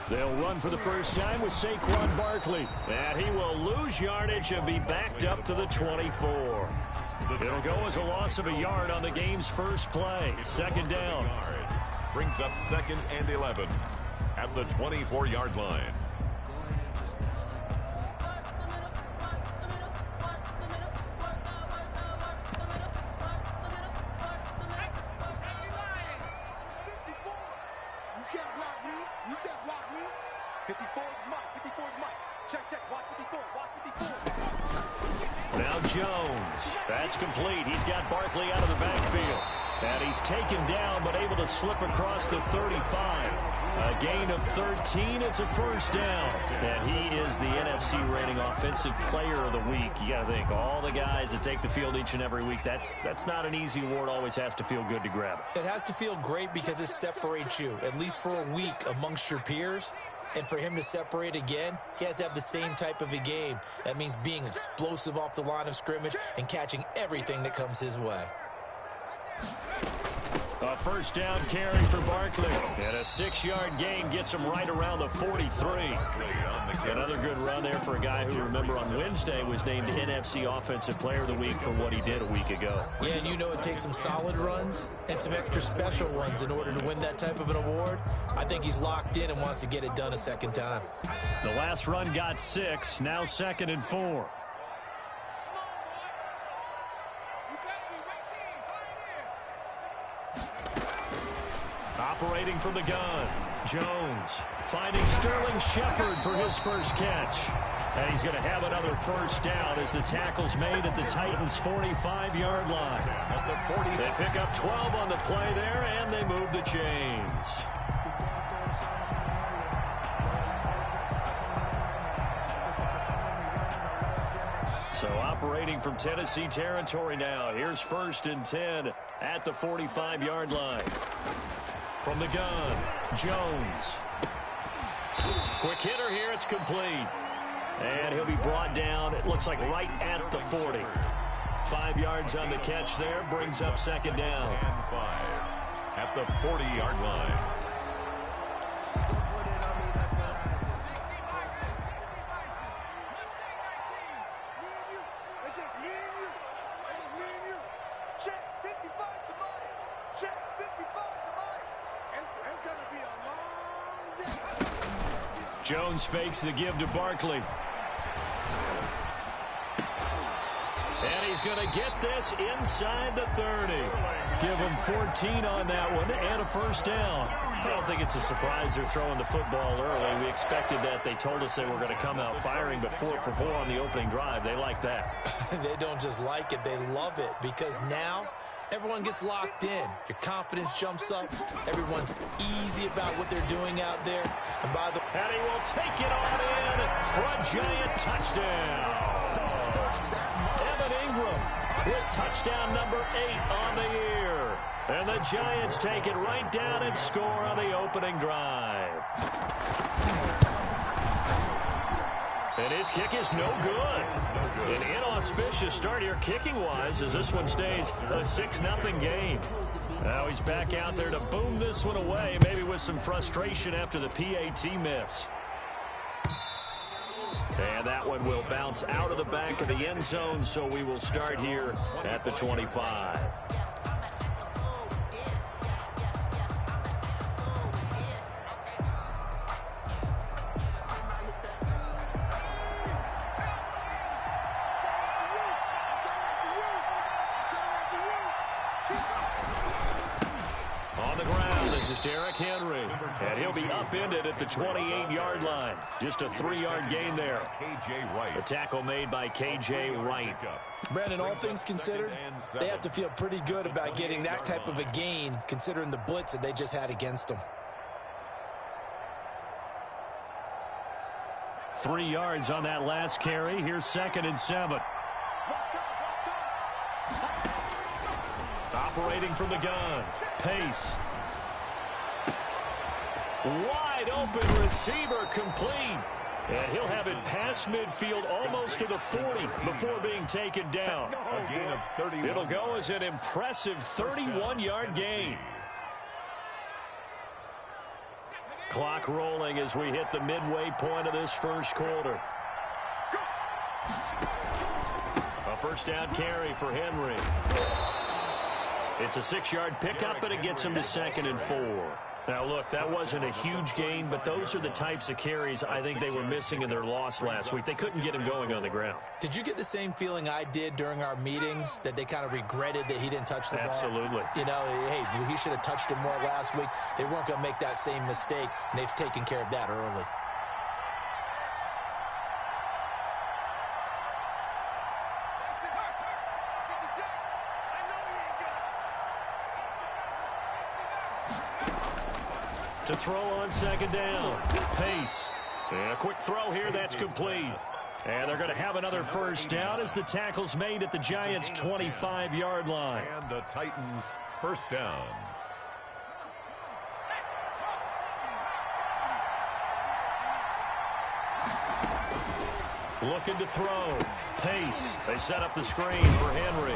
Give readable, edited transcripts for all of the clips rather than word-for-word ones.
They'll run for the first time with Saquon Barkley. And he will lose yardage and be backed up to the 24. It'll go as a loss of a yard on the game's first play. Second down. Brings up 2nd and 11 at the 24-yard line. Now Jones. That's complete. He's got Barkley out of the backfield. And he's taken down but able to slip across the 35. A gain of 13. It's a first down. And he is the NFC rating offensive player of the week. You got to think, all the guys that take the field each and every week, that's not an easy award. Always has to feel good to grab it. It has to feel great because it separates you, at least for a week, amongst your peers. And for him to separate again, he has to have the same type of a game. That means being explosive off the line of scrimmage and catching everything that comes his way. A first down carry for Barkley. And a 6-yard gain gets him right around the 43. Another good run there for a guy who, remember, on Wednesday was named NFC Offensive Player of the Week for what he did a week ago. Yeah, and you know it takes some solid runs and some extra special runs in order to win that type of an award. I think he's locked in and wants to get it done a second time. The last run got 6. Now 2nd and 4. Operating from the gun, Jones finding Sterling Shepard for his first catch. And he's going to have another first down as the tackle's made at the Titans' 45-yard line. They pick up 12 on the play there, and they move the chains. So operating from Tennessee territory now. Here's 1st and 10 at the 45-yard line. From the gun, Jones. Quick hitter here, it's complete. And he'll be brought down, it looks like right at the 40. 5 yards on the catch there, brings up 2nd down. And 5 at the 40-yard line. Jones fakes the give to Barkley. And he's going to get this inside the 30. Give him 14 on that one and a first down. I don't think it's a surprise they're throwing the football early. We expected that. They told us they were going to come out firing, but 4 for 4 on the opening drive. They like that. They don't just like it, they love it, because now everyone gets locked in. Your confidence jumps up. Everyone's easy about what they're doing out there. And he will take it on in for a giant touchdown. Evan Ingram with touchdown number 8 on the year. And the Giants take it right down and score on the opening drive. And his kick is no good. An inauspicious start here kicking-wise as this one stays a 6-0 game. Now he's back out there to boom this one away, maybe with some frustration after the PAT miss. And that one will bounce out of the back of the end zone, so we will start here at the 25. Derrick Henry, and he'll be upended at the 28-yard line. Just a 3-yard gain there. The tackle made by K.J. Wright. Brandon, all things considered, they have to feel pretty good about getting that type of a gain, considering the blitz that they just had against them. 3 yards on that last carry. Here's 2nd and 7. Operating from the gun. Pace. Wide open receiver complete. And he'll have it past midfield almost to the 40 before being taken down. A gain of 31. It'll go as an impressive 31-yard gain. Clock rolling as we hit the midway point of this first quarter. A first down carry for Henry. It's a 6-yard pickup, and it gets him to 2nd and 4. Now, look, that wasn't a huge gain, but those are the types of carries I think they were missing in their loss last week. They couldn't get him going on the ground. Did you get the same feeling I did during our meetings, that they kind of regretted that he didn't touch the ball? Absolutely. You know, hey, he should have touched it more last week. They weren't going to make that same mistake, and they've taken care of that early. To throw on 2nd down. Pace. And a quick throw here. That's complete. And they're going to have another first down as the tackle's made at the Giants' 25-yard line. And the Titans first down. Looking to throw. Pace. They set up the screen for Henry.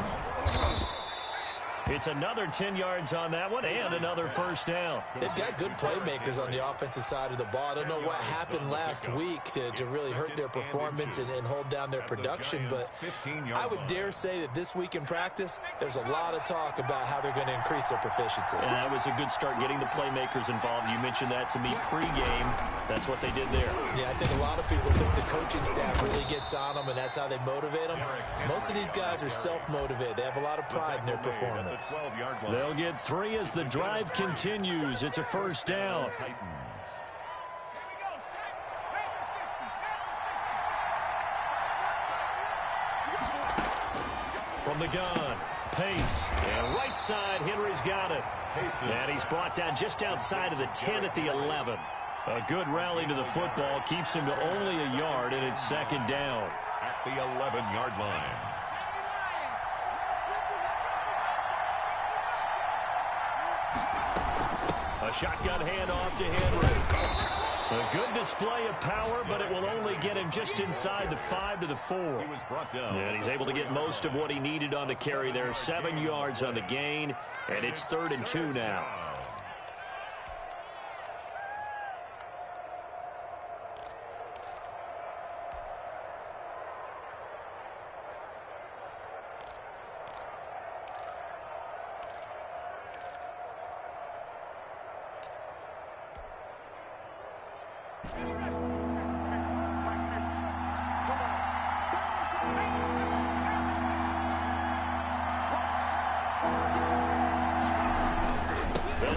It's another 10 yards on that one and another first down. They've got good playmakers on the offensive side of the ball. I don't know what happened last week to really hurt their performance and hold down their production, but I would dare say that this week in practice, there's a lot of talk about how they're going to increase their proficiency. And that was a good start getting the playmakers involved. You mentioned that to me pregame. That's what they did there. Yeah, I think a lot of people think the coaching staff really gets on them, and that's how they motivate them. Most of these guys are self-motivated. They have a lot of pride in their performance. They'll get 3 as the drive continues. It's a first down. From the gun, Pace. And right side, Henry's got it. And he's brought down just outside of the 10 at the 11. A good rally to the football keeps him to only a yard, and it's 2nd down. At the 11-yard line. A shotgun handoff to Henry. A good display of power, but it will only get him just inside the 5 to the 4. He was brought down. And he's able to get most of what he needed on the carry there. 7 yards on the gain, and it's 3rd and 2 now.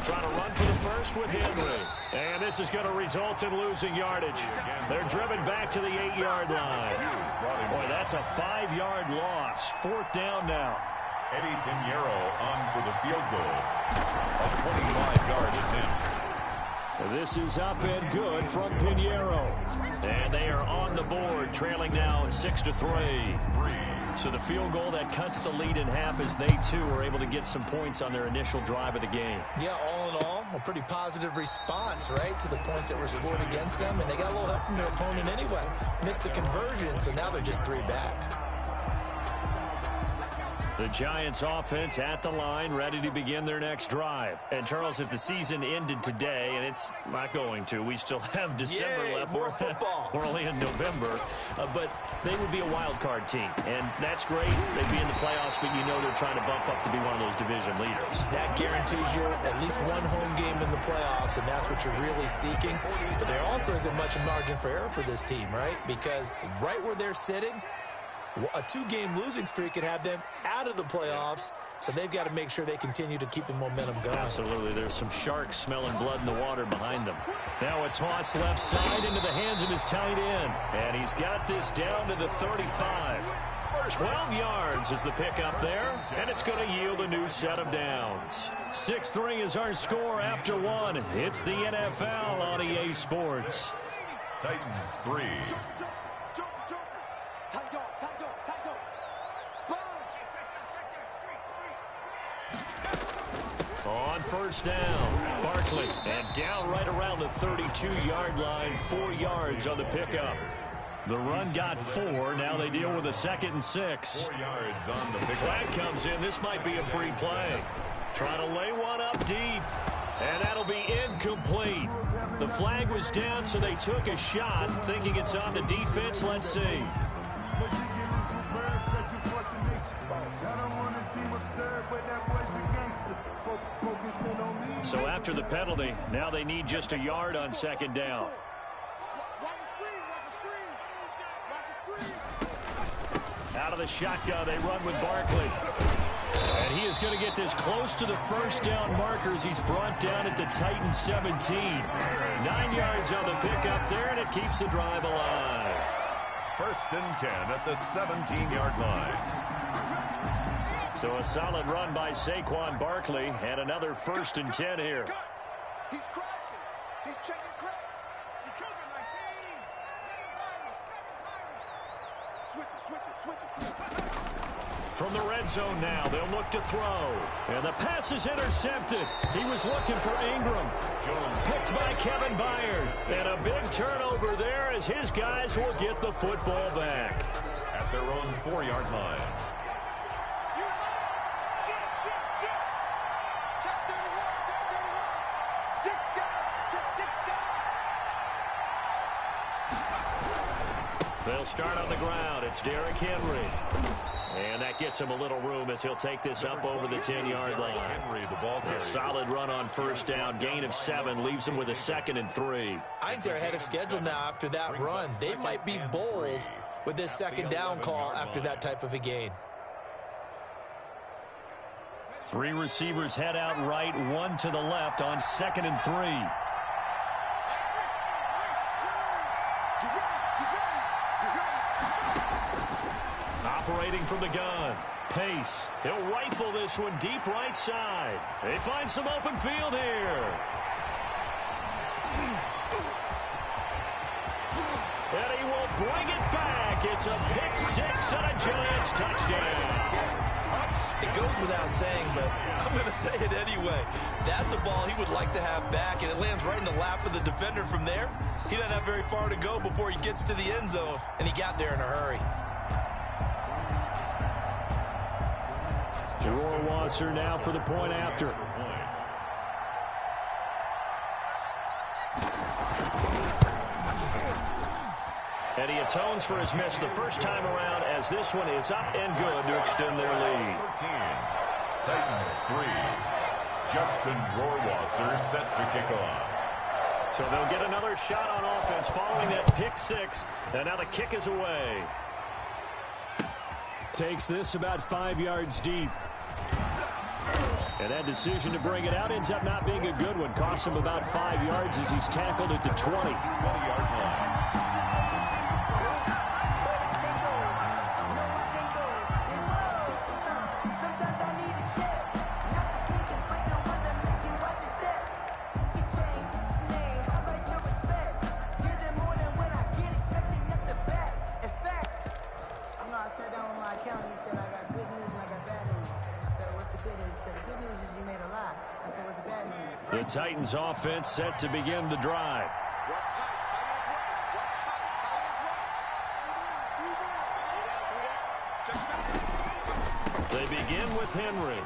Trying to run for the first with Henry. And this is going to result in losing yardage. They're driven back to the 8-yard line. Boy, that's a 5-yard loss. 4th down now. Eddie Pinheiro on for the field goal. A 25-yard attempt. This is up and good from Pinheiro. And they are on the board, trailing now 6-3. So the field goal that cuts the lead in half as they, too, are able to get some points on their initial drive of the game. Yeah, all in all, a pretty positive response, right, to the points that were scored against them. And they got a little help from their opponent anyway. Missed the conversion, so now they're just 3 back. The Giants offense at the line, ready to begin their next drive. And, Charles, if the season ended today, and it's not going to, we still have December left. More football. We're only in November. But they would be a wild card team. And that's great. They'd be in the playoffs, but you know they're trying to bump up to be one of those division leaders. That guarantees you at least one home game in the playoffs, and that's what you're really seeking. But there also isn't much margin for error for this team, right? Because right where they're sitting, a 2-game losing streak could have them out of the playoffs, so they've got to make sure they continue to keep the momentum going. Absolutely. There's some sharks smelling blood in the water behind them. Now a toss left side into the hands of his tight end, and he's got this down to the 35. 12 yards is the pickup there, and it's going to yield a new set of downs. 6-3 is our score after 1. It's the NFL on EA Sports. Titans 3. On first down, Barkley, and down right around the 32-yard line, 4 yards on the pickup. The run got 4. Now they deal with a 2nd and 6. 4 yards on the pickup. Flag comes in. This might be a free play. Trying to lay one up deep, and that'll be incomplete. The flag was down, so they took a shot, thinking it's on the defense. Let's see. So after the penalty, now they need just a yard on 2nd down. Out of the shotgun, they run with Barkley. And he is going to get this close to the first down markers. He's brought down at the Titans 17. 9 yards on the pickup there, and it keeps the drive alive. 1st and 10 at the 17-yard line. So a solid run by Saquon Barkley, and another 1st and 10 here. He's crashing. He's checking crash. He's cooking 19. Switch it. From the red zone now, they'll look to throw. And the pass is intercepted. He was looking for Ingram. Picked by Kevin Byard. And a big turnover there as his guys will get the football back. At their own 4-yard line. They'll start on the ground. It's Derrick Henry. And that gets him a little room as he'll take this up over the 10-yard line. Henry, the ball carrier. A solid run on first down. Gain of 7 leaves him with a 2nd and 3. I think they're ahead of schedule now after that run. They might be bold with this 2nd down call after that type of a gain. 3 receivers head out right, 1 to the left on 2nd and 3. Operating from the gun. Pace. He'll rifle this one deep right side. They find some open field here. And he will bring it back. It's a pick 6 and a Giants touchdown. It goes without saying, but I'm going to say it anyway. That's a ball he would like to have back, and it lands right in the lap of the defender from there. He doesn't have very far to go before he gets to the end zone, and he got there in a hurry. Wasser now for the point after. And he atones for his miss the first time around as this one is up and good to extend their lead. 13. Titans 3. Justin Rohrwasser set to kick off. So they'll get another shot on offense following that pick 6. And now the kick is away. Takes this about 5 yards deep. And that decision to bring it out ends up not being a good one. Cost him about 5 yards as he's tackled at the 20. 20-yard line. The Titans offense set to begin the drive. They begin with Henry.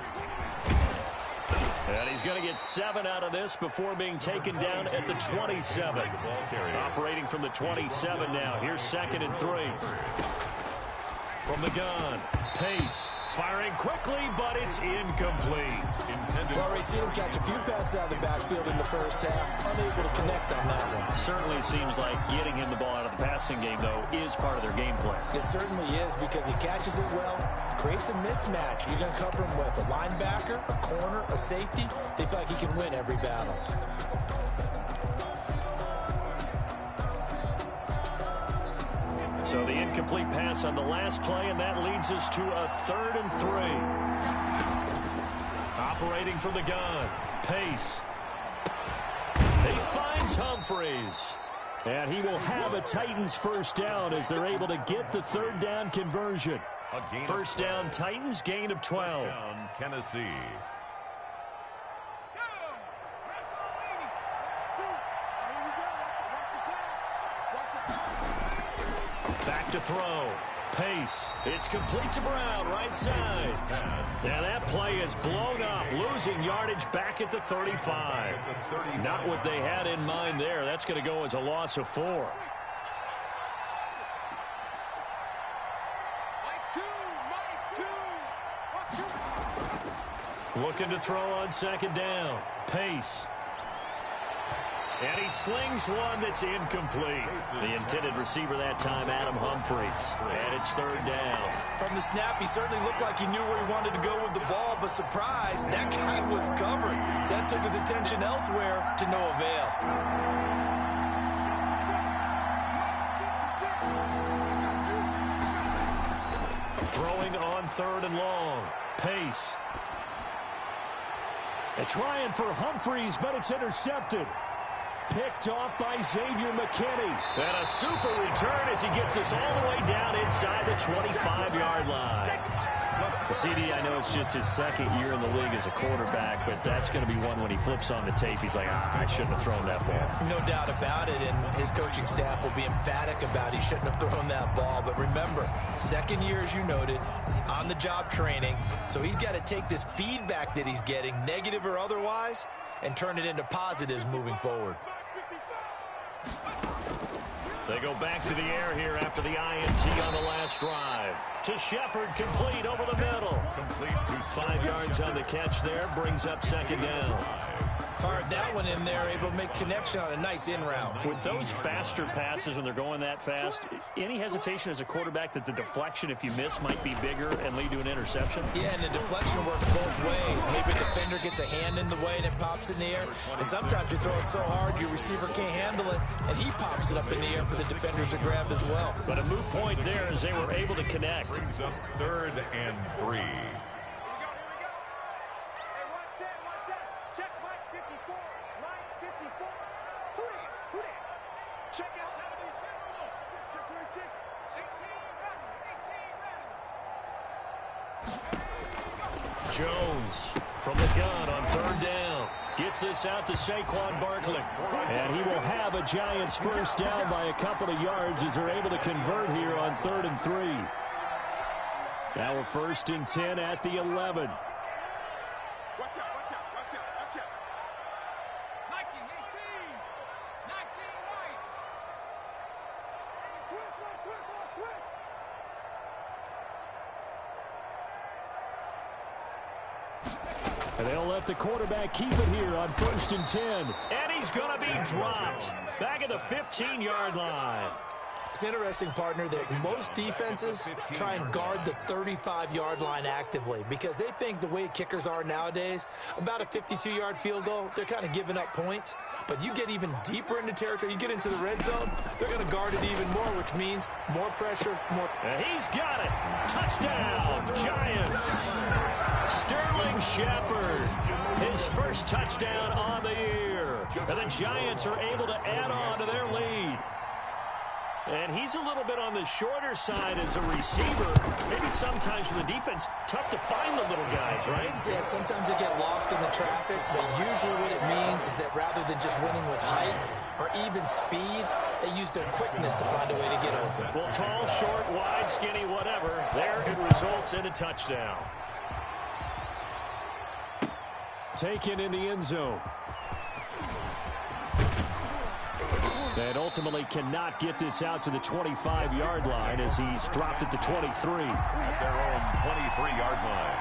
And he's going to get 7 out of this before being taken down at the 27. Operating from the 27 now. Here's 2nd and 3. From the gun, Pace. Firing quickly, but it's incomplete. Well, already seen him catch a few passes out of the backfield in the first half. Unable to connect on that one. Certainly seems like getting him the ball out of the passing game, though, is part of their game plan. It certainly is because he catches it well, creates a mismatch. You're going to cover him with a linebacker, a corner, a safety. They feel like he can win every battle. So the incomplete pass on the last play, and that leads us to a 3rd and 3. Operating from the gun, Pace. He finds Humphreys. And he will have a Titans first down as they're able to get the 3rd down conversion. First down Titans, gain of 12. First down Tennessee. Back to throw. Pace. It's complete to Brown, right side. Now that play is blown up, losing yardage back at the 35. Not what they had in mind there. That's going to go as a loss of 4. Looking to throw on second down. Pace. And he slings one that's incomplete. The intended receiver that time, Adam Humphries. And it's third down. From the snap, he certainly looked like he knew where he wanted to go with the ball, but surprise, that guy was covered. So that took his attention elsewhere to no avail. Throwing on third and long. Pace. And trying for Humphries, but it's intercepted. Picked off by Xavier McKinney. And a super return as he gets us all the way down inside the 25-yard line. The CD, I know it's just his second year in the league as a quarterback, but that's going to be one when he flips on the tape. He's like, I shouldn't have thrown that ball. No doubt about it, and his coaching staff will be emphatic about he shouldn't have thrown that ball. But remember, second year, as you noted, on-the-job training, so he's got to take this feedback that he's getting, negative or otherwise, and turn it into positives moving forward. They go back to the air here after the INT on the last drive. To Shepard, complete over the middle. Complete to 5 yards on the catch there, brings up second down. Fired that one in there, able to make connection on a nice in route. With those faster passes when they're going that fast, any hesitation as a quarterback that the deflection, if you miss, might be bigger and lead to an interception? Yeah, and the deflection works both ways. Maybe a defender gets a hand in the way and it pops in the air. And sometimes you throw it so hard your receiver can't handle it, and he pops it up in the air for the defenders to grab as well. But a moot point there as they were able to connect. brings up 3rd and 3. Jones from the gun on 3rd down. Gets this out to Saquon Barkley. And he will have a Giants first down by a couple of yards as they're able to convert here on 3rd and 3. Now we're 1st and 10 at the 11. And they'll let the quarterback keep it here on 1st and 10. And he's going to be dropped back at the 15-yard line. It's interesting, partner, that most defenses try and guard the 35-yard line actively because they think the way kickers are nowadays, about a 52-yard field goal, they're kind of giving up points. But you get even deeper into territory, you get into the red zone, they're going to guard it even more, which means more pressure, more... And he's got it. Touchdown, Giants. Sterling Shepard, his first touchdown on the year. And the Giants are able to add on to their lead. And he's a little bit on the shorter side as a receiver. Maybe sometimes for the defense, tough to find the little guys, right? Yeah, sometimes they get lost in the traffic, but usually what it means is that rather than just winning with height or even speed, they use their quickness to find a way to get open. Well, tall, short, wide, skinny, whatever, there it results in a touchdown. Taken in the end zone. And ultimately cannot get this out to the 25-yard line as he's dropped at the 23. At their own 23-yard line.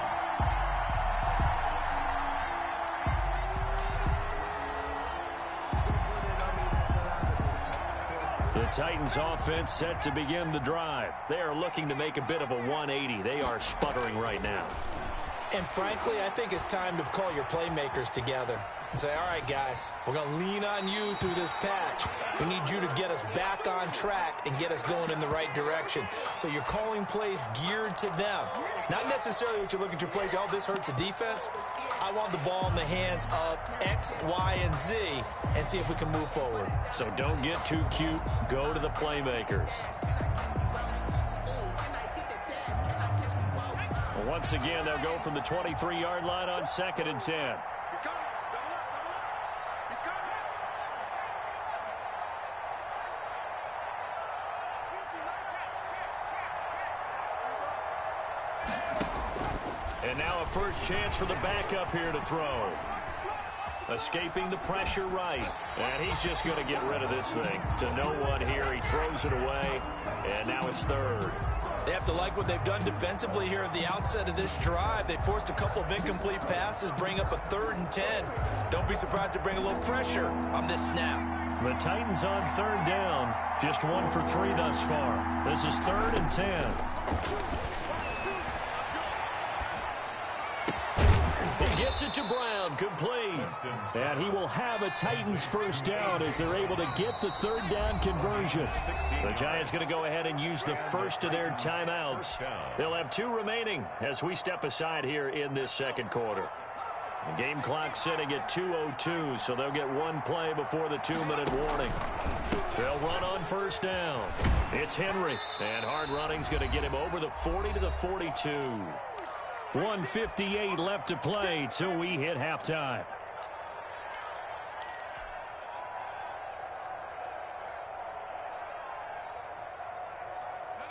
The Titans offense set to begin the drive. They are looking to make a bit of a 180. They are sputtering right now. And frankly, I think it's time to call your playmakers together and say, all right, guys, we're going to lean on you through this patch. We need you to get us back on track and get us going in the right direction. So you're calling plays geared to them. Not necessarily what you look at your plays, oh, this hurts the defense. I want the ball in the hands of X, Y, and Z and see if we can move forward. So don't get too cute. Go to the playmakers. Once again, they'll go from the 23-yard line on 2nd and 10. And now a first chance for the backup here to throw. Escaping the pressure right. And he's just going to get rid of this thing to no one here. He throws it away, and now it's third. They have to like what they've done defensively here at the outset of this drive. They forced a couple of incomplete passes, bring up a 3rd and 10. Don't be surprised to bring a little pressure on this snap. The Titans on 3rd down. Just 1 for 3 thus far. This is 3rd and 10. He gets it to Brown, complete. And he will have a Titans first down as they're able to get the 3rd down conversion. The Giants going to go ahead and use the first of their timeouts. They'll have 2 remaining as we step aside here in this second quarter. The game clock sitting at 2:02, so they'll get 1 play before the 2-minute warning. They'll run on first down. It's Henry, and hard running's going to get him over the 40 to the 42. 1:58 left to play till we hit halftime.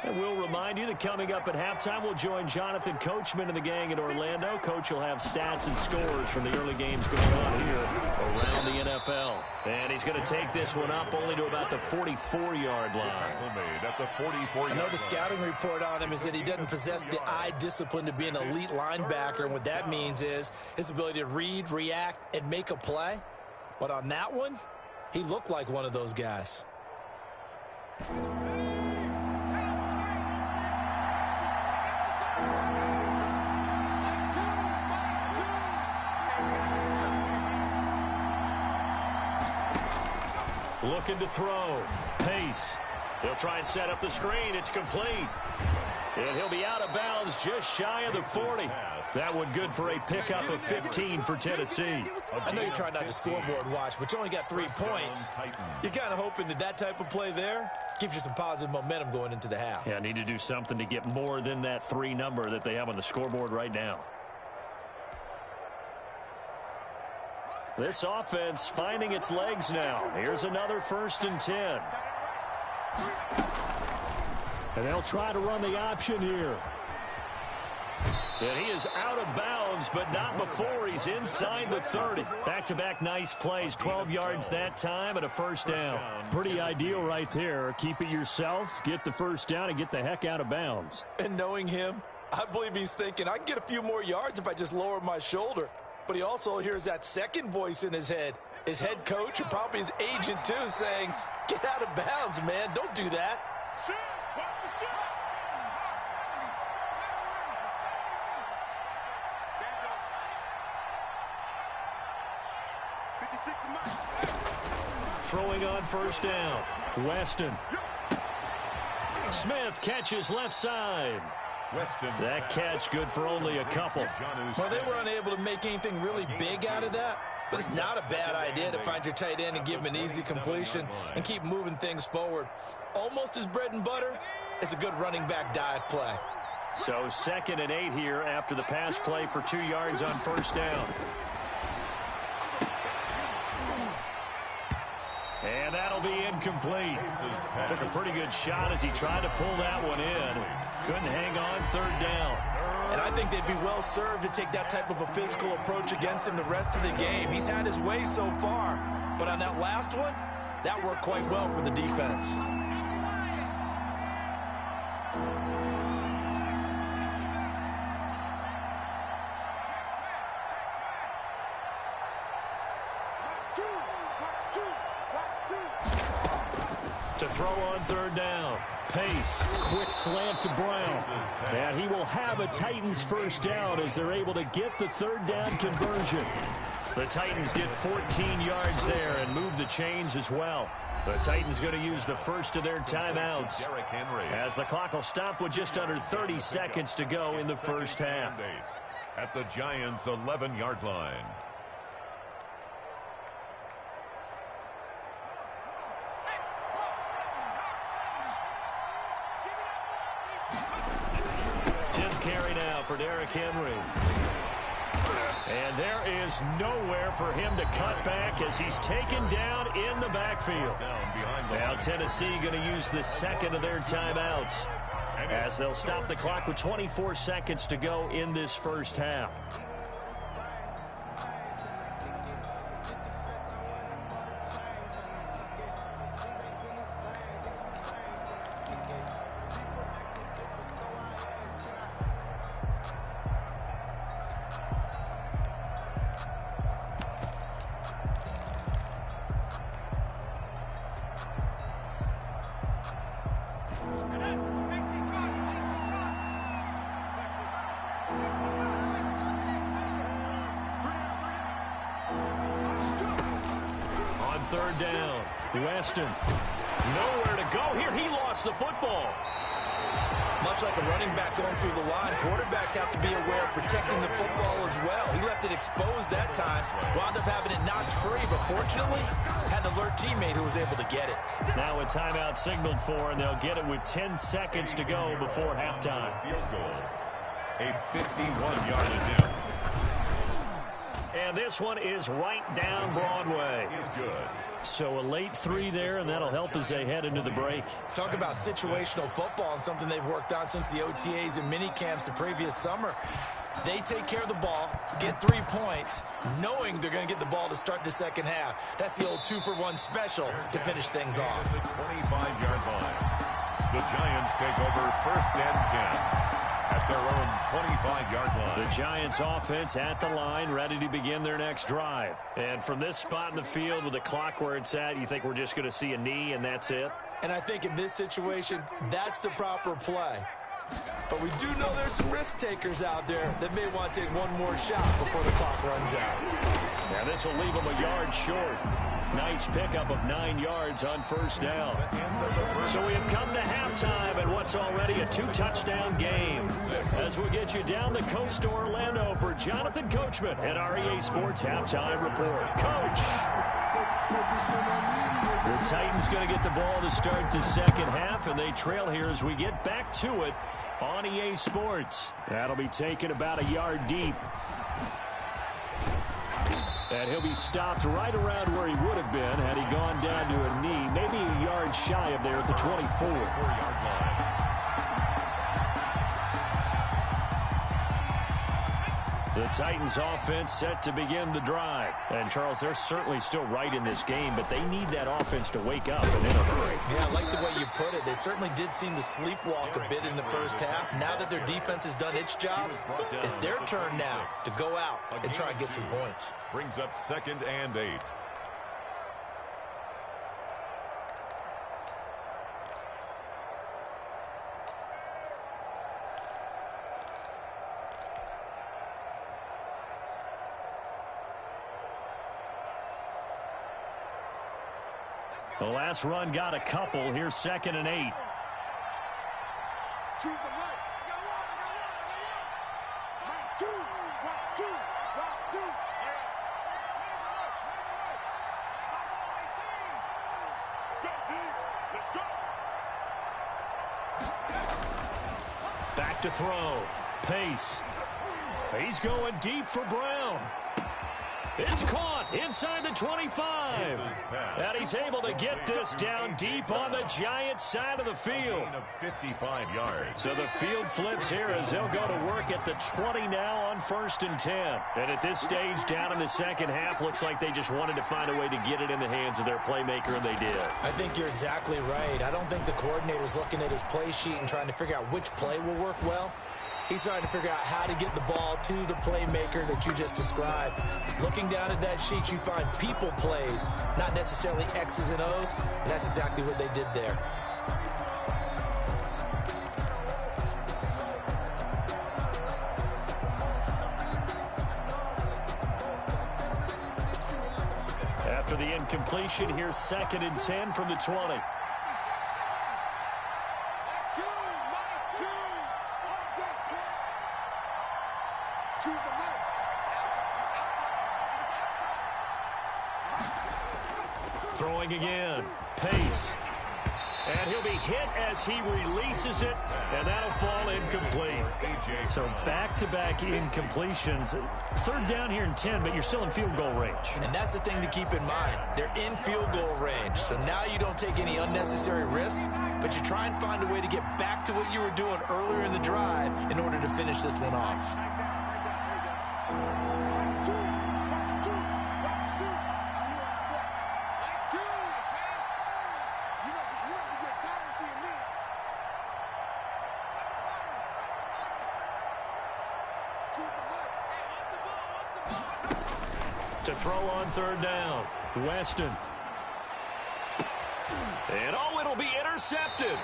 And we'll remind you that coming up at halftime, we'll join Jonathan Coachman and the gang in Orlando. Coach will have stats and scores from the early games going on here around the NFL. And he's going to take this one up only to about the 44-yard line. I know the scouting report on him is that he doesn't possess the eye discipline to be an elite linebacker. And what that means is his ability to read, react, and make a play. But on that one, he looked like one of those guys. Looking to throw. Pace. He'll try and set up the screen. It's complete. And he'll be out of bounds just shy of the 40. That one good for a pickup of 15 for Tennessee. I know you're trying not to scoreboard watch, but you only got 3 points. You're kind of hoping that that type of play there gives you some positive momentum going into the half. Yeah, need to do something to get more than that 3 number that they have on the scoreboard right now. This offense finding its legs now. Here's another 1st and 10. And they'll try to run the option here. And he is out of bounds, but not before he's inside the 30. Back-to-back nice plays, 12 yards that time and a first down. Pretty ideal right there. Keep it yourself, get the first down, and get the heck out of bounds. And knowing him, I believe he's thinking, I can get a few more yards if I just lower my shoulder. But he also hears that second voice in his head, his head coach and probably his agent too, saying, get out of bounds, man. Don't do that. Throwing on first down. Weston. Smith catches left side. That catch good for only a couple. Well, they were unable to make anything really big out of that, but it's not a bad idea to find your tight end and give him an easy completion and keep moving things forward. Almost as bread and butter as a good running back dive play. So 2nd and 8 here after the pass play for 2 yards on first down. And that'll be incomplete. Took a pretty good shot as he tried to pull that one in. Couldn't hang on 3rd down. And I think they'd be well served to take that type of a physical approach against him the rest of the game. He's had his way so far, but on that last one, that worked quite well for the defense. To throw on 3rd down. Pace. Quick slant to Brown. And he will have a Titans first down as they're able to get the 3rd down conversion. The Titans get 14 yards there and move the chains as well. The Titans going to use the first of their timeouts as the clock will stop with just under 30 seconds to go in the first half. At the Giants' 11-yard line. Carry now for Derrick Henry. And there is nowhere for him to cut back as he's taken down in the backfield. Now Tennessee going to use the 2nd of their timeouts. as they'll stop the clock with 24 seconds to go in this first half. Third down. Weston. Nowhere to go here. He lost the football. Much like a running back going through the line, quarterbacks have to be aware of protecting the football as well. He left it exposed that time. Wound up having it knocked free, but fortunately, had an alert teammate who was able to get it. Now a timeout signaled for, and they'll get it with 10 seconds to go before halftime. Field goal. A 51-yard attempt. And this one is right down Broadway. He's good. So a late 3 there, and that'll help as they head into the break. Talk about situational football and something they've worked on since the OTAs and mini camps the previous summer. They take care of the ball, get 3 points, knowing they're going to get the ball to start the second half. That's the old 2-for-1 special to finish things off. The 25-yard line. The Giants take over 1st and 10. At their own 25-yard line. The Giants offense at the line, ready to begin their next drive. And from this spot in the field with the clock where it's at, you think we're just going to see a knee and that's it? And I think in this situation, that's the proper play. But we do know there's some risk takers out there that may want to take one more shot before the clock runs out. Now this will leave them a yard short. Nice pickup of 9 yards on first down. So we have come to halftime and what's already a 2-touchdown game. As we get you down the coast to Orlando for Jonathan Coachman at our EA Sports Halftime Report. Coach! The Titans going to get the ball to start the second half, and they trail here as we get back to it on EA Sports. That'll be taken about a yard deep. And he'll be stopped right around where he would have been had he gone down to a knee, maybe a yard shy of there at the 24-yard line. The Titans offense set to begin the drive. And, Charles, they're certainly still right in this game, but they need that offense to wake up and in a hurry. Yeah, I like the way you put it. They certainly did seem to sleepwalk a bit in the first half. Now that their defense has done its job, it's their turn now to go out and try and get some points. Brings up 2nd and 8. The last run got a couple. Here's 2nd and 8. Choose the right. Line 2. Watch 2. Watch 2. Back to throw. Pace. He's going deep for Brown. It's caught inside the 25. And he's able to get this down deep on the Giants side of the field. 55 yards. So the field flips here as they'll go to work at the 20 now on 1st and 10. And at this stage, down in the second half, looks like they just wanted to find a way to get it in the hands of their playmaker, and they did. I think you're exactly right. I don't think the coordinator's looking at his play sheet and trying to figure out which play will work well. He's trying to figure out how to get the ball to the playmaker that you just described. Looking down at that sheet, you find people plays, not necessarily X's and O's, and that's exactly what they did there. After the incompletion, here's 2nd and 10 from the 20. Throwing again. Pace. And he'll be hit as he releases it, and that'll fall incomplete. So back-to-back incompletions. Third down here in 10, but you're still in field goal range. And that's the thing to keep in mind. They're in field goal range. So now you don't take any unnecessary risks, but you try and find a way to get back to what you were doing earlier in the drive in order to finish this one off. To throw on third down, Weston. And it'll be intercepted.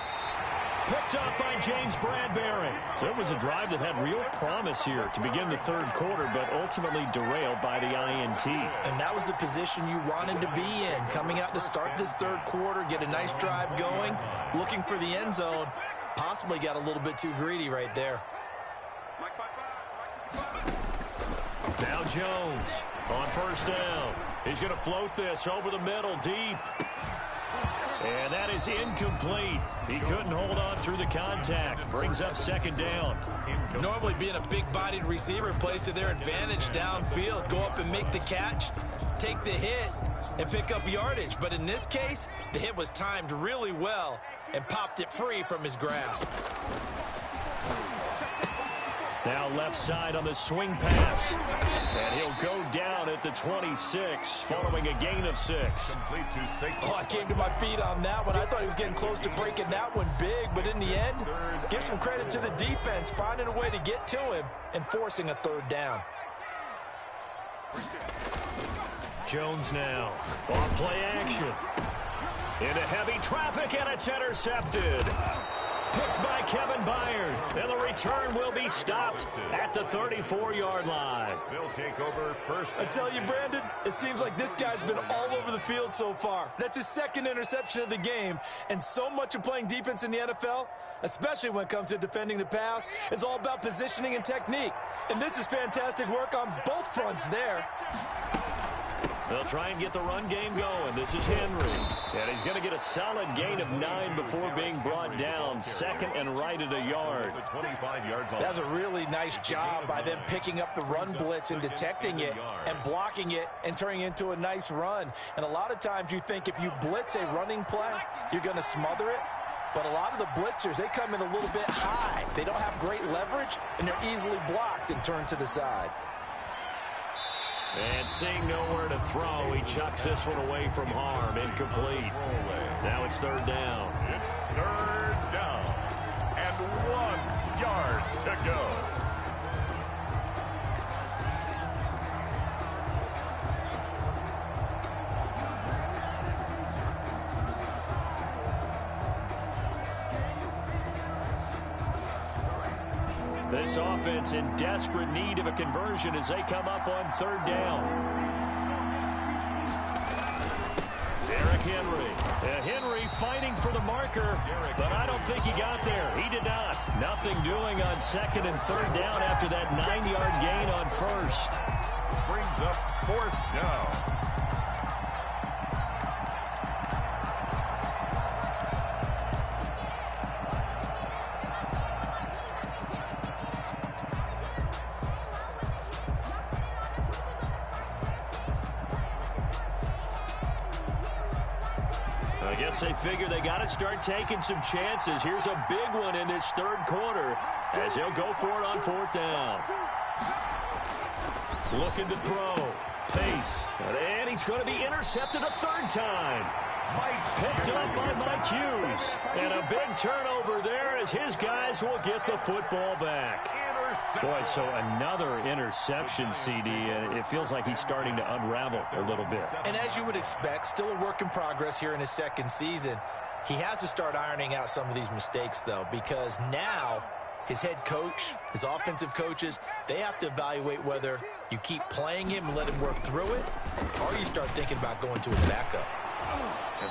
Picked up by James Bradbury. So it was a drive that had real promise here to begin the third quarter, but ultimately derailed by the INT. And that was the position you wanted to be in, coming out to start this third quarter, get a nice drive going, looking for the end zone. Possibly got a little bit too greedy right there. Now Jones on first down. He's going to float this over the middle, deep. And that is incomplete. He couldn't hold on through the contact. Brings up second down. Normally being a big-bodied receiver plays to their advantage downfield. Go up and make the catch, take the hit, and pick up yardage. But in this case, the hit was timed really well and popped it free from his grasp. Now left side on the swing pass. And he'll go down at the 26 following a gain of 6. Oh, I came to my feet on that one. I thought he was getting close to breaking that one big, but in the end, give some credit to the defense, finding a way to get to him and forcing a third down. Jones now on play action. Into heavy traffic, and it's intercepted. Picked by Kevin Byard, and the return will be stopped at the 34-yard line. They'll take over first. I tell you, Brandon, it seems like this guy's been all over the field so far. That's his second interception of the game, and so much of playing defense in the NFL, especially when it comes to defending the pass, is all about positioning and technique. And this is fantastic work on both fronts there. They'll try and get the run game going. This is Henry. And he's going to get a solid gain of 9 before being brought down. Second and right at a yard. The 25-yard line. That was a really nice job by them picking up the run blitz and detecting it and blocking it and turning it into a nice run. And a lot of times you think if you blitz a running play, you're going to smother it. But a lot of the blitzers, they come in a little bit high. They don't have great leverage, and they're easily blocked and turned to the side. And seeing nowhere to throw, he chucks this one away from harm. Incomplete. Now it's third down. It's third down. And 1 yard to go. This offense in desperate need of a conversion as they come up on third down. Derrick Henry. Henry fighting for the marker, but I don't think he got there. He did not. Nothing doing on second and third down after that 9-yard gain on first. Brings up fourth down. I guess they figure they got to start taking some chances. Here's a big one in this third quarter as he'll go for it on fourth down. Looking to throw. Pace. And he's going to be intercepted a third time. Picked up by Mike Hughes. And a big turnover there as his guys will get the football back. Boy, so another interception, CD, and it feels like he's starting to unravel a little bit. And as you would expect, still a work in progress here in his second season. He has to start ironing out some of these mistakes, though, because now his head coach, his offensive coaches, they have to evaluate whether you keep playing him and let him work through it, or you start thinking about going to his backup.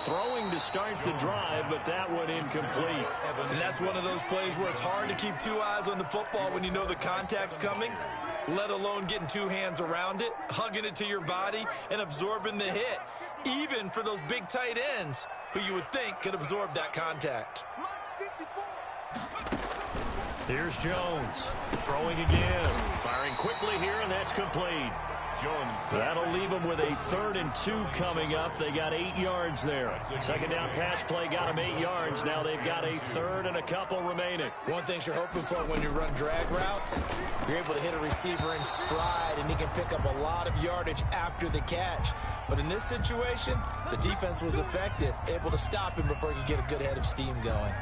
Throwing to start the drive, but that one incomplete. And that's one of those plays where it's hard to keep 2 eyes on the football when you know the contact's coming, let alone getting 2 hands around it, hugging it to your body, and absorbing the hit. Even for those big tight ends, who you would think could absorb that contact. Here's Jones, throwing again, firing quickly here, and that's complete. Jones. That'll leave them with a 3rd and 2 coming up. They got 8 yards there. Second down pass play got them 8 yards. Now they've got a 3rd and a couple remaining. One thing you're hoping for when you run drag routes, you're able to hit a receiver in stride, and he can pick up a lot of yardage after the catch. But in this situation, the defense was effective, able to stop him before he could get a good head of steam going.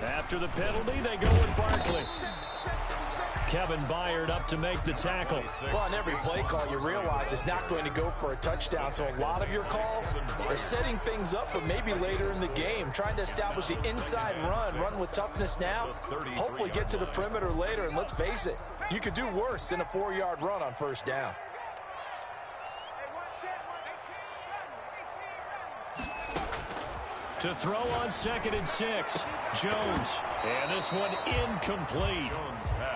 After the penalty, they go with Barkley. Kevin Byard up to make the tackle. Well, on every play call, you realize it's not going to go for a touchdown. So a lot of your calls are setting things up for maybe later in the game, trying to establish the inside run with toughness now, hopefully get to the perimeter later. And let's face it, you could do worse than a 4-yard run on first down. To throw on 2nd and 6, Jones. And this one incomplete.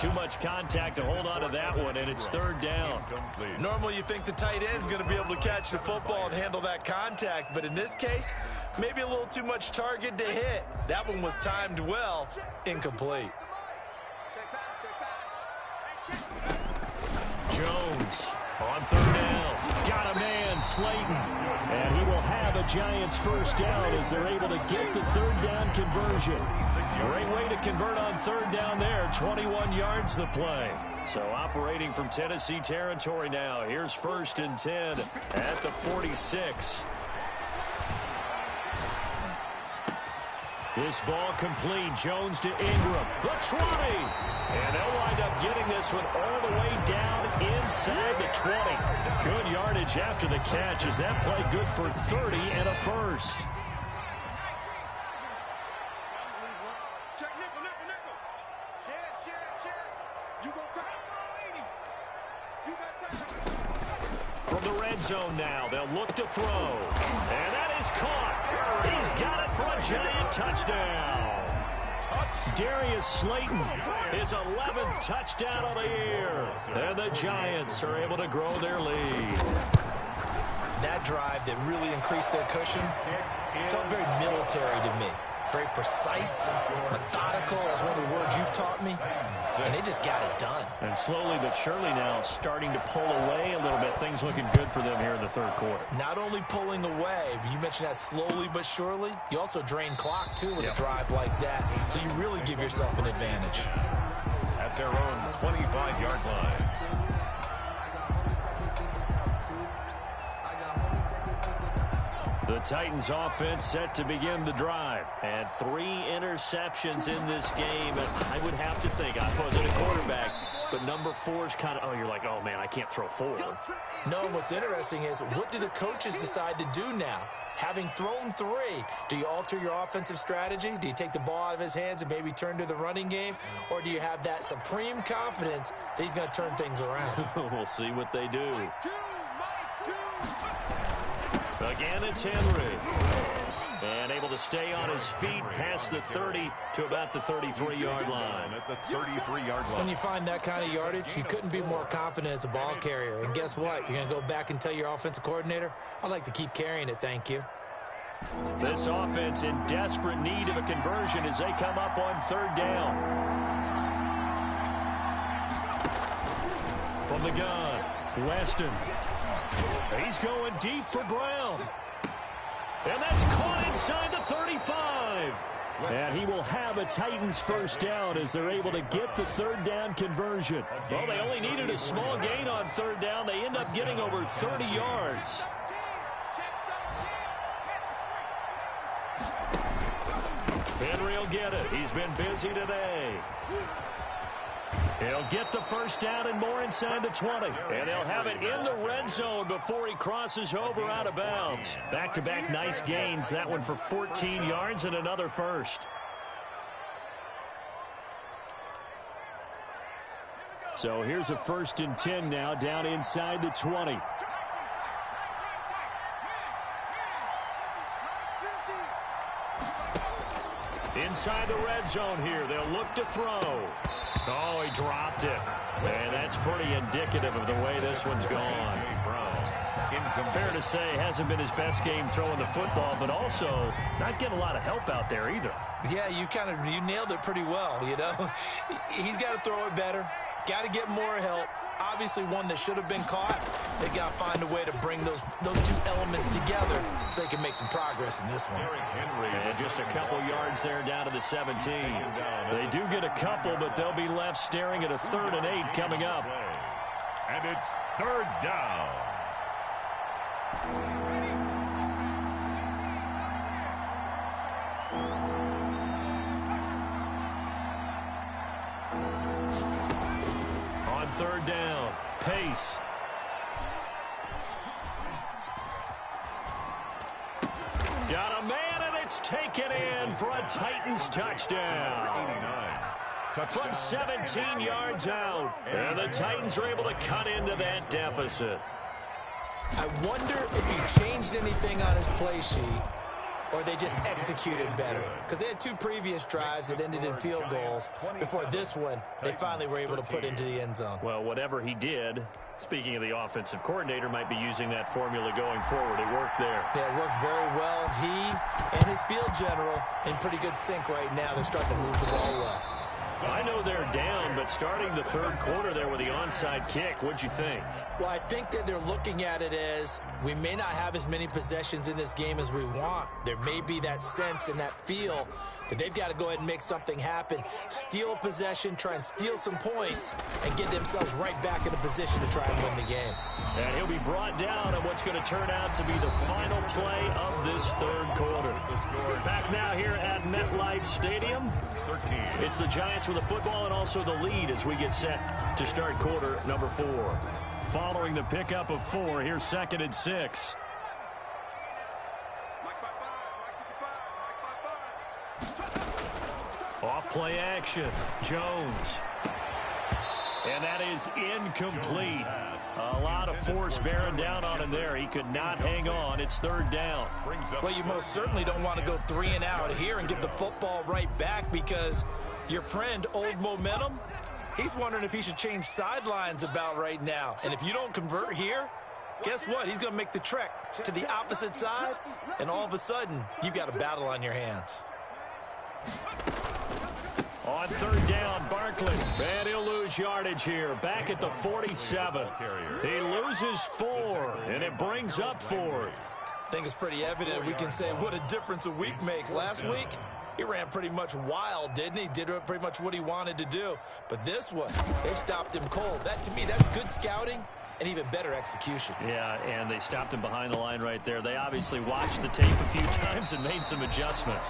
Too much contact to hold on to that one, and it's 3rd down. Normally you think the tight end's going to be able to catch the football and handle that contact, but in this case, maybe a little too much target to hit. That one was timed well, incomplete. Jones on 3rd down. Got a man, Slayton. And he will have a Giants first down as they're able to get the 3rd down conversion. Great way to convert on 3rd down there. 21 yards the play. So operating from Tennessee territory now. Here's 1st and 10 at the 46. This ball complete. Jones to Ingram. The 20. And they'll wind up getting this one all the way down inside the 20. Good yardage after the catch. Is that play good for 30 and a first? From the red zone now, they'll look to throw. And that is caught. He's got it for a Giant touchdown. Darius Slayton, his 11th touchdown of the year. And the Giants are able to grow their lead. That drive that really increased their cushion felt very military to me. Very precise, methodical, is one of the words you've taught me. And they just got it done. And slowly but surely now starting to pull away a little bit. Things looking good for them here in the 3rd quarter. Not only pulling away, but you mentioned that slowly but surely. You also drain clock, too, with a drive like that. So you really give yourself an advantage. At their own 25-yard line. The Titans offense set to begin the drive. And 3 interceptions in this game. And I would have to think, I wasn't a quarterback, but number 4 is kind of, oh, you're like, oh, man, I can't throw 4. No, what's interesting is, what do the coaches decide to do now? Having thrown 3, do you alter your offensive strategy? Do you take the ball out of his hands and maybe turn to the running game? Or do you have that supreme confidence that he's going to turn things around? We'll see what they do. Again, it's Henry. And able to stay on his feet past the 30 to about the 33-yard line. At the 33-yard line. When you find that kind of yardage, you couldn't be more confident as a ball carrier. And guess what? You're going to go back and tell your offensive coordinator, I'd like to keep carrying it, thank you. This offense in desperate need of a conversion as they come up on 3rd down. From the gun, Weston. He's going deep for Brown. And that's caught inside the 35. And he will have a Titans first down as they're able to get the 3rd down conversion. Well, they only needed a small gain on 3rd down. They end up getting over 30 yards. Henry will get it. He's been busy today. He'll get the first down and more inside the 20. And they'll have it in the red zone before he crosses over out of bounds. Back-to-back nice gains. That one for 14 yards and another first. So here's a 1st and 10 now down inside the 20. Inside the red zone here. They'll look to throw. Oh, he dropped it. And that's pretty indicative of the way this one's gone. Fair to say, hasn't been his best game throwing the football, but also not getting a lot of help out there either. Yeah, you nailed it pretty well, you know. He's got to throw it better. Got to get more help. Obviously one that should have been caught. They got to find a way to bring those two elements together so they can make some progress in this one. And just a couple yards there down to the 17. They do get a couple, but they'll be left staring at a 3rd and 8 coming up. And it's 3rd down. On 3rd down, Pace. Got a man, and it's taken in for a Titans touchdown. From 17 yards out. And the Titans are able to cut into that deficit. I wonder if he changed anything on his play sheet or they just executed better. Because they had 2 previous drives that ended in field goals. Before this one, they finally were able to put into the end zone. Well, whatever he did, speaking of the offensive coordinator, might be using that formula going forward. It worked there. Yeah, it worked very well. He and his field general in pretty good sync right now. They're starting to move the ball well. I know they're down, but starting the 3rd quarter there with the onside kick, what'd you think? Well, I think that they're looking at it as we may not have as many possessions in this game as we want. There may be that sense and that feel that they've got to go ahead and make something happen, steal a possession, try and steal some points, and get themselves right back in a position to try and win the game. And he'll be brought down on what's going to turn out to be the final play of this 3rd quarter. Back now here at MetLife Stadium. It's the Giants with the football and also the lead as we get set to start quarter number 4. Following the pickup of 4, here's 2nd and 6. Off play action. Jones. And that is incomplete. A lot of force bearing down on him there. He could not hang on. It's 3rd down. Well, you most certainly don't want to go 3 and out here and give the football right back because your friend, Old Momentum, he's wondering if he should change sidelines about right now. And if you don't convert here, guess what? He's going to make the trek to the opposite side, and all of a sudden, you've got a battle on your hands. On 3rd down, Barkley. And he'll lose yardage here. Back at the 47. He loses 4, and it brings up 4th. I think it's pretty evident. We can say what a difference a week makes. Last week, he ran pretty much wild, didn't he? Did pretty much what he wanted to do. But this one, they stopped him cold. That, to me, that's good scouting and even better execution. Yeah, and they stopped him behind the line right there. They obviously watched the tape a few times and made some adjustments.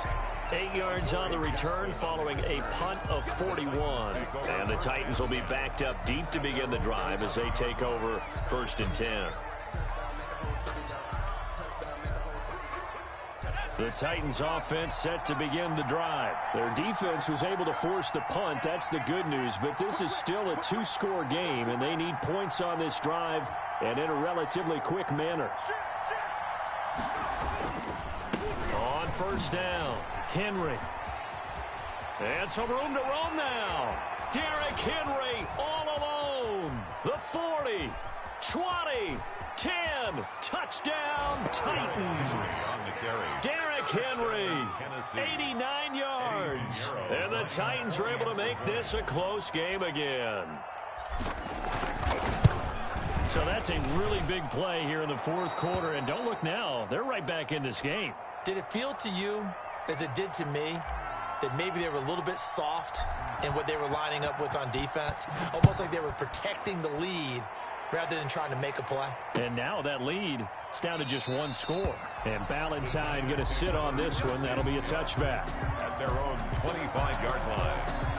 8 yards on the return following a punt of 41. And the Titans will be backed up deep to begin the drive as they take over 1st and 10. The Titans offense set to begin the drive. Their defense was able to force the punt. That's the good news. But this is still a 2-score game, and they need points on this drive and in a relatively quick manner. On 1st down, Henry. And some room to roam now. Derrick Henry all alone. The 40, 20, 10, touchdown Titans. Derrick Henry, 89 yards. And the Titans are able to make this a close game again. So that's a really big play here in the 4th quarter. And don't look now, they're right back in this game. Did it feel to you, as it did to me, that maybe they were a little bit soft in what they were lining up with on defense? Almost like they were protecting the lead rather than trying to make a play. And now that lead, it's down to just 1 score. And Ballantyne going to sit on this one. That'll be a touchback. At their own 25-yard line.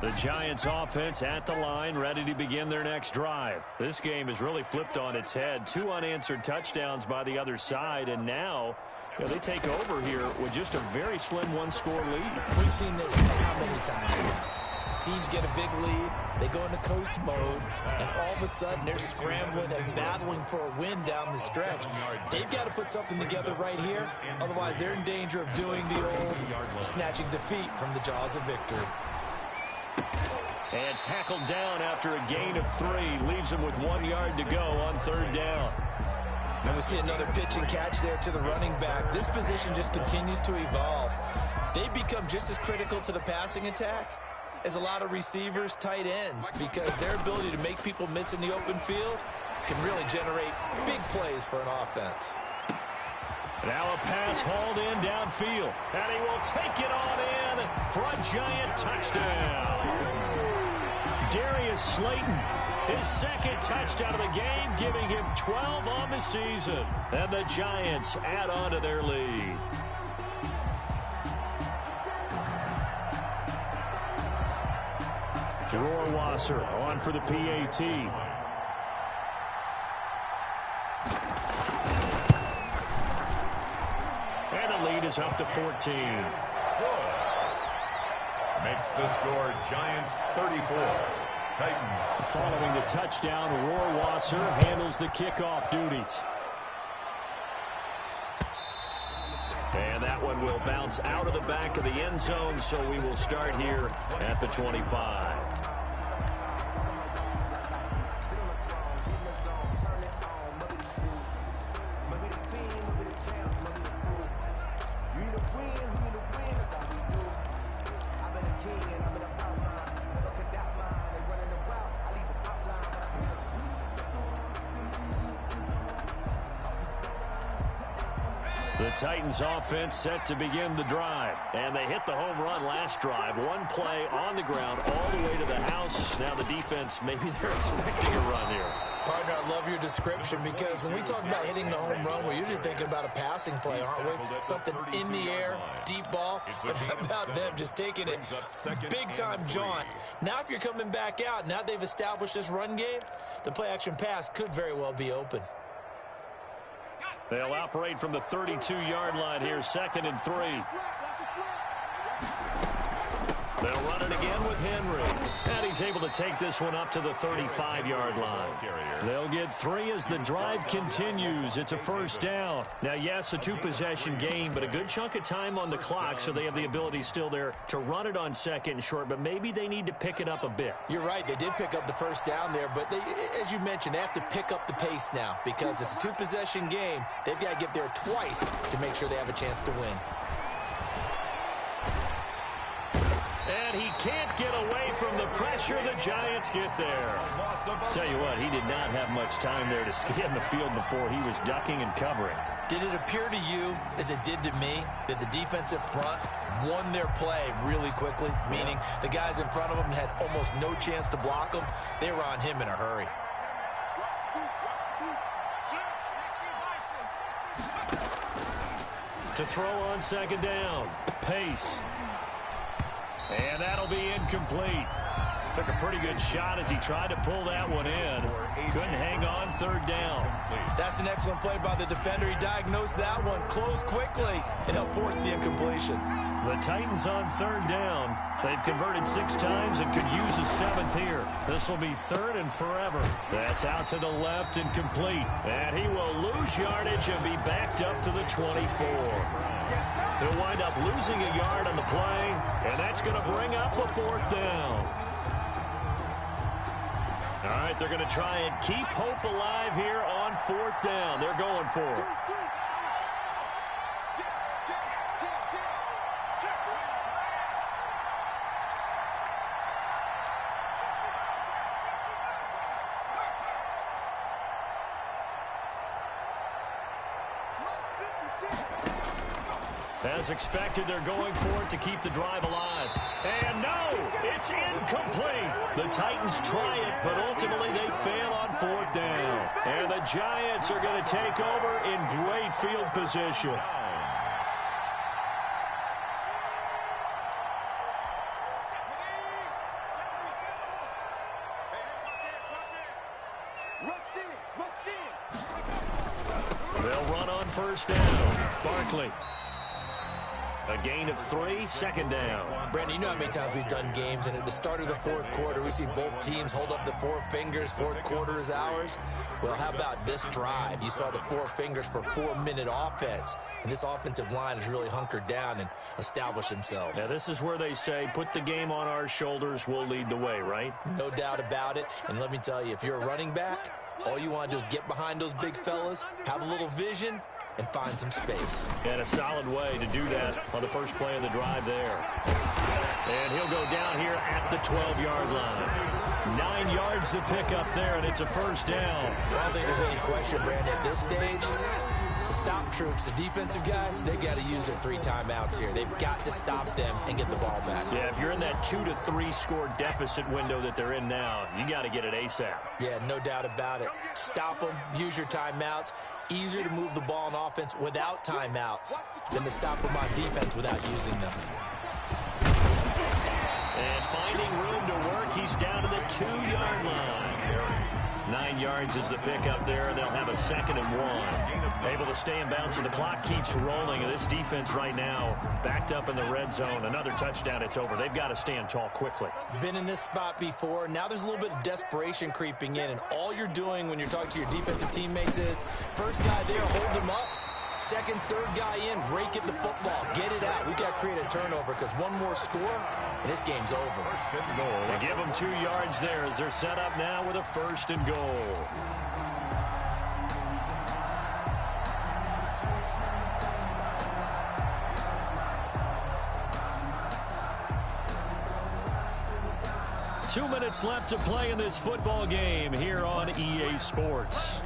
The Giants offense at the line, ready to begin their next drive. This game has really flipped on its head. 2 unanswered touchdowns by the other side, and now they take over here with just a very slim 1-score lead. We've seen this how many times now? teams get a big lead, they go into coast mode, and all of a sudden they're scrambling and battling for a win down the stretch. They've got to put something together right here, otherwise they're in danger of doing the old snatching defeat from the jaws of victory. And tackled down after a gain of 3. Leaves him with 1 yard to go on 3rd down. And we see another pitch and catch there to the running back. This position just continues to evolve. They become just as critical to the passing attack as a lot of receivers, tight ends, because their ability to make people miss in the open field can really generate big plays for an offense. Now a pass hauled in downfield, and he will take it on in for a Giant touchdown. Darius Slayton, his 2nd touchdown of the game, giving him 12 on the season. And the Giants add on to their lead. Rohrwasser on for the PAT. And the lead is up to 14. Makes the score Giants 34. Titans. Following the touchdown, Rohrwasser handles the kickoff duties. And that one will bounce out of the back of the end zone, so we will start here at the 25. The Titans offense set to begin the drive. And they hit the home run last drive. 1 play on the ground all the way to the house. Now the defense, maybe they're expecting a run here. Partner, I love your description, because when we talk about hitting the home run, we're usually thinking about a passing play, aren't we? Something in the air, deep ball. But how about them just taking it big-time jaunt? Now if you're coming back out, now they've established this run game, the play-action pass could very well be open. They'll operate from the 32-yard line here, 2nd and 3. They'll run it again with Henry. And he's able to take this one up to the 35-yard line. They'll get 3 as the drive continues. It's a 1st down. Now, yes, a 2-possession game, but a good chunk of time on the clock, so they have the ability still there to run it on 2nd and short, but maybe they need to pick it up a bit. You're right. They did pick up the 1st down there, but they, as you mentioned, they have to pick up the pace now, because it's a 2-possession game. They've got to get there twice to make sure they have a chance to win. And he can't get away from the pressure. The Giants get there. Tell you what, he did not have much time there to scan the field before he was ducking and covering. Did it appear to you, as it did to me, that the defensive front won their play really quickly? Meaning the guys in front of them had almost no chance to block him. They were on him in a hurry. To throw on 2nd down. Pace. And that'll be incomplete. Took a pretty good shot as he tried to pull that one in. Couldn't hang on 3rd down. That's an excellent play by the defender. He diagnosed that one, closed quickly, and helped force the incompletion. The Titans on 3rd down. They've converted 6 times and could use a 7th here. This will be 3rd and forever. That's out to the left and complete. And he will lose yardage and be backed up to the 24. He'll wind up losing a yard on the play, and that's going to bring up a 4th down. All right, they're going to try and keep hope alive here on 4th down. They're going for it. As expected, they're going for it to keep the drive alive. And no, it's incomplete. The Titans try it, but ultimately they fail on 4th down. And the Giants are going to take over in great field position. They'll run on 1st down. Barkley. A gain of 3, second down. Brandon, you know how many times we've done games, and at the start of the fourth quarter, we see both teams hold up the 4 fingers, fourth quarter is ours. Well, how about this drive? You saw the 4 fingers for 4-minute offense, and this offensive line has really hunkered down and established themselves. Now, this is where they say, put the game on our shoulders, we'll lead the way, right? No doubt about it, and let me tell you, if you're a running back, all you want to do is get behind those big fellas, have a little vision, and find some space. And a solid way to do that on the first play of the drive there. And he'll go down here at the 12-yard line. 9 yards to pick up there, and it's a first down. I don't think there's any question, Brandon, at this stage, the stop troops, the defensive guys, they got to use their 3 timeouts here. They've got to stop them and get the ball back. Yeah, if you're in that 2 to 3 score deficit window that they're in now, you got to get it ASAP. Yeah, no doubt about it. Stop them, use your timeouts. Easier to move the ball on offense without timeouts than to stop them on defense without using them. And finding room to work, he's down to the 2-yard line. 9 yards is the pickup there, and they'll have a 2nd and 1. Able to stay in bounds, and the clock keeps rolling. And this defense right now backed up in the red zone. Another touchdown, it's over. They've got to stand tall quickly. Been in this spot before. Now there's a little bit of desperation creeping in, and all you're doing when you're talking to your defensive teammates is first guy there, hold him up. Second, third guy in, rake at the football. Get it out. We've got to create a turnover because one more score, and this game's over. First and goal. They give them 2 yards there as they're set up now with a 1st and goal. Two minutes left to play in this football game here on EA Sports.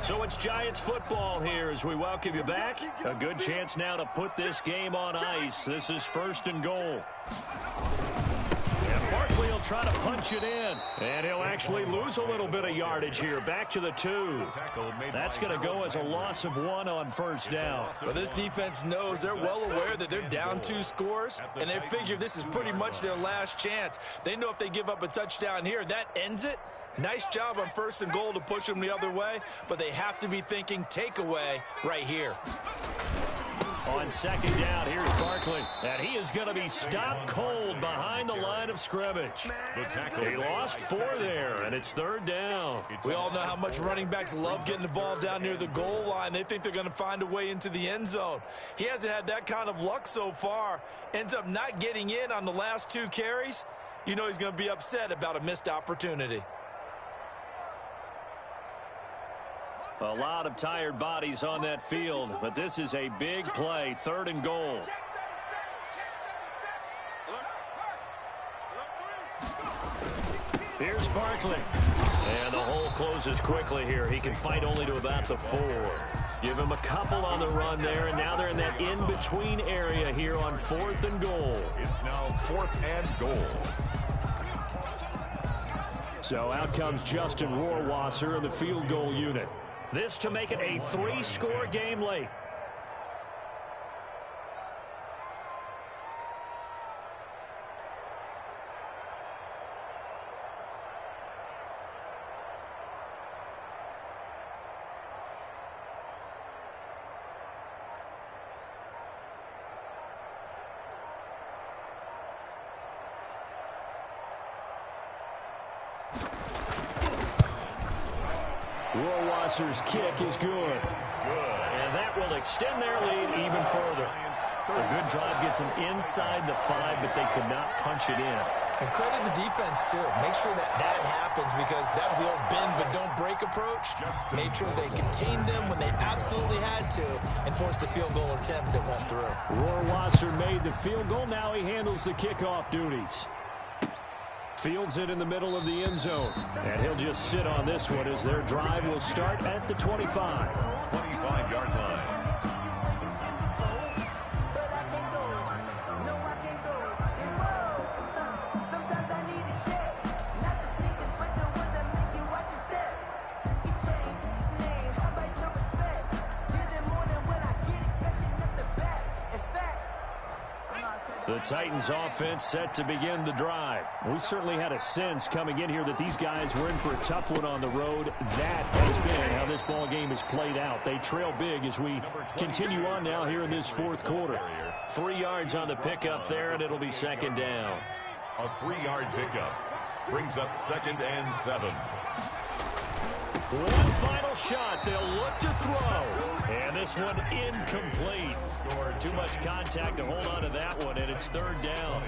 So it's Giants football here as we welcome you back. A good chance now to put this game on ice. This is 1st and goal. And Barkley will try to punch it in. And he'll actually lose a little bit of yardage here. Back to the 2. That's going to go as a loss of 1 on 1st down. Well, this defense knows, they're well aware that they're down 2 scores, and they figure this is pretty much their last chance. They know if they give up a touchdown here, that ends it. Nice job on 1st and goal to push them the other way, but they have to be thinking takeaway right here. On 2nd down, here's Barkley. And he is going to be stopped cold behind the line of scrimmage. He lost 4 there, and it's 3rd down. We all know how much running backs love getting the ball down near the goal line. They think they're going to find a way into the end zone. He hasn't had that kind of luck so far. Ends up not getting in on the last 2 carries. You know he's going to be upset about a missed opportunity. A lot of tired bodies on that field, but this is a big play, 3rd and goal. Here's Barkley. And the hole closes quickly here. He can fight only to about the 4. Give him a couple on the run there, and now they're in that in-between area here on 4th and goal. It's now 4th and goal. So out comes Justin Rohrwasser in the field goal unit. This to make it a 3-score game late. Rohrwasser's kick is good. And that will extend their lead even further. A good drive gets them inside the 5, but they could not punch it in. And credit the defense, too. Make sure that happens because that was the old bend but don't break approach. Made sure they contained them when they absolutely had to and forced the field goal attempt that went through. Rohrwasser made the field goal. Now he handles the kickoff duties. Fields it in the middle of the end zone. And he'll just sit on this one as their drive will start at the 25. 25-yard line. The Titans offense set to begin the drive. We certainly had a sense coming in here that these guys were in for a tough one on the road. That has been how this ball game has played out. They trail big as we continue on now here in this fourth quarter. 3 yards on the pickup there, and it'll be second down. A 3-yard pickup brings up 2nd and 7. One final shot. They'll look to throw. And this one incomplete. Too much contact to hold on to that one, and it's 3rd down.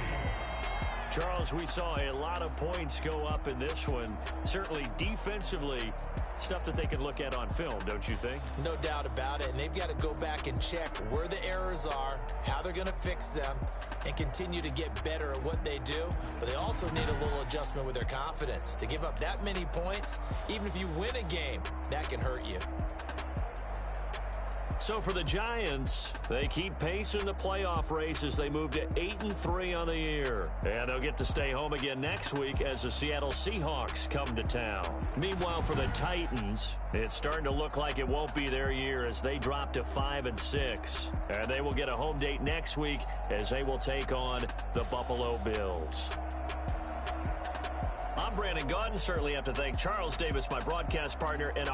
Charles, we saw a lot of points go up in this one. Certainly defensively, stuff that they can look at on film, don't you think? No doubt about it, and they've got to go back and check where the errors are, how they're going to fix them, and continue to get better at what they do. But they also need a little adjustment with their confidence. To give up that many points, even if you win a game, that can hurt you. So for the Giants, they keep pace in the playoff race as they move to 8-3 on the year. And they'll get to stay home again next week as the Seattle Seahawks come to town. Meanwhile, for the Titans, it's starting to look like it won't be their year as they drop to 5-6. And they will get a home date next week as they will take on the Buffalo Bills. I'm Brandon Gaudin. Certainly have to thank Charles Davis, my broadcast partner, and our